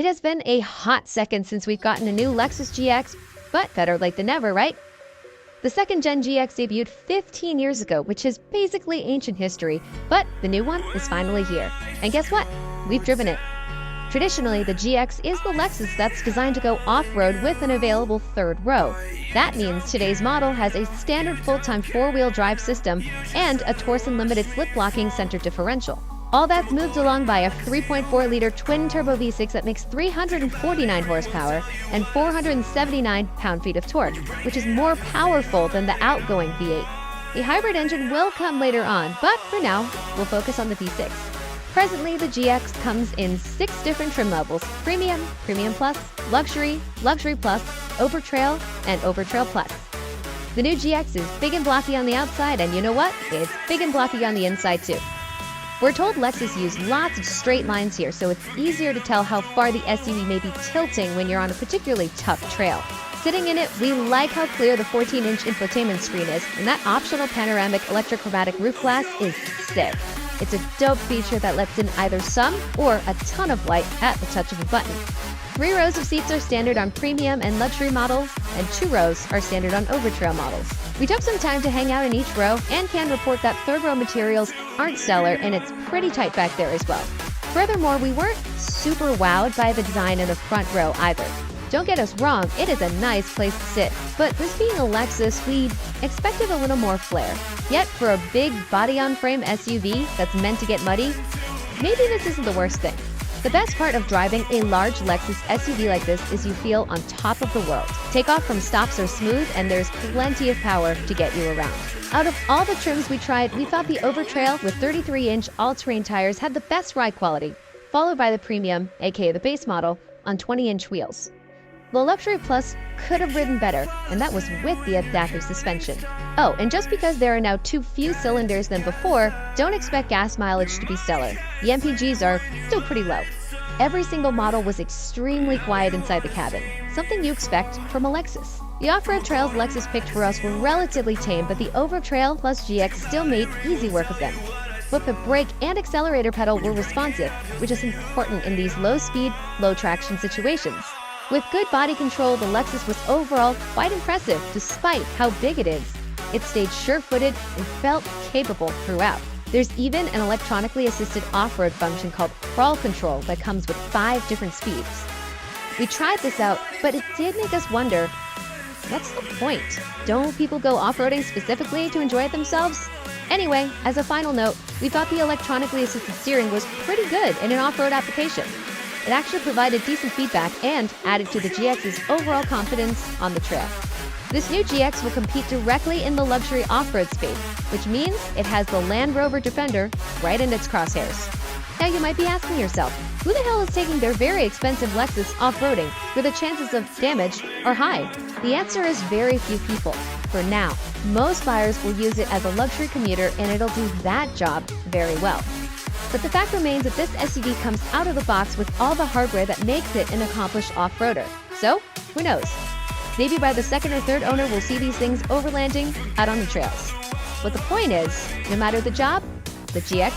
It has been a hot second since we've gotten a new Lexus GX, but better late than never, right? The second gen GX debuted 15 years ago, which is basically ancient history, but the new one is finally here. And guess what? We've driven it. Traditionally, the GX is the Lexus that's designed to go off-road with an available third row. That means today's model has a standard full-time four-wheel drive system and a Torsen-limited slip-locking center differential. All that's moved along by a 3.4-liter twin-turbo V6 that makes 349 horsepower and 479 pound-feet of torque, which is more powerful than the outgoing V8. A hybrid engine will come later on, but for now, we'll focus on the V6. Presently, the GX comes in 6 different trim levels: Premium, Premium Plus, Luxury, Luxury Plus, Overtrail, and Overtrail Plus. The new GX is big and blocky on the outside, and you know what? It's big and blocky on the inside too. We're told Lexus used lots of straight lines here, so it's easier to tell how far the SUV may be tilting when you're on a particularly tough trail. Sitting in it, we like how clear the 14-inch infotainment screen is, and that optional panoramic electrochromatic roof glass is sick. It's a dope feature that lets in either some or a ton of light at the touch of a button. 3 rows of seats are standard on premium and luxury models, and 2 rows are standard on Overtrail models. We took some time to hang out in each row and can report that third row materials aren't stellar, and it's pretty tight back there as well. Furthermore, we weren't super wowed by the design in the front row either. Don't get us wrong, it is a nice place to sit, but this being a Lexus, we expected a little more flair. Yet, for a big body-on-frame SUV that's meant to get muddy, maybe this isn't the worst thing. The best part of driving a large Lexus SUV like this is you feel on top of the world. Takeoff from stops are smooth, and there's plenty of power to get you around. Out of all the trims we tried, we thought the Overtrail with 33-inch all-terrain tires had the best ride quality, followed by the Premium, aka the base model, on 20-inch wheels. The Luxury Plus could have ridden better, and that was with the adaptive suspension. Oh, and just because there are now 2 fewer cylinders than before, don't expect gas mileage to be stellar. The MPGs are still pretty low. Every single model was extremely quiet inside the cabin, something you expect from a Lexus. The off-road trails Lexus picked for us were relatively tame, but the Overtrail plus GX still made easy work of them. Both the brake and accelerator pedal were responsive, which is important in these low-speed, low-traction situations. With good body control, the Lexus was overall quite impressive despite how big it is. It stayed sure-footed and felt capable throughout. There's even an electronically assisted off-road function called crawl control that comes with 5 different speeds. We tried this out, but it did make us wonder, what's the point? Don't people go off-roading specifically to enjoy it themselves? Anyway, as a final note, we thought the electronically assisted steering was pretty good in an off-road application. It actually provided decent feedback and added to the GX's overall confidence on the trail. This new GX will compete directly in the luxury off-road space, which means it has the Land Rover Defender right in its crosshairs. Now you might be asking yourself, who the hell is taking their very expensive Lexus off-roading where the chances of damage are high? The answer is very few people. For now, most buyers will use it as a luxury commuter, and it'll do that job very well. But the fact remains that this SUV comes out of the box with all the hardware that makes it an accomplished off-roader. So, who knows? Maybe by the second or third owner we'll see these things overlanding out on the trails. But the point is, no matter the job, the GX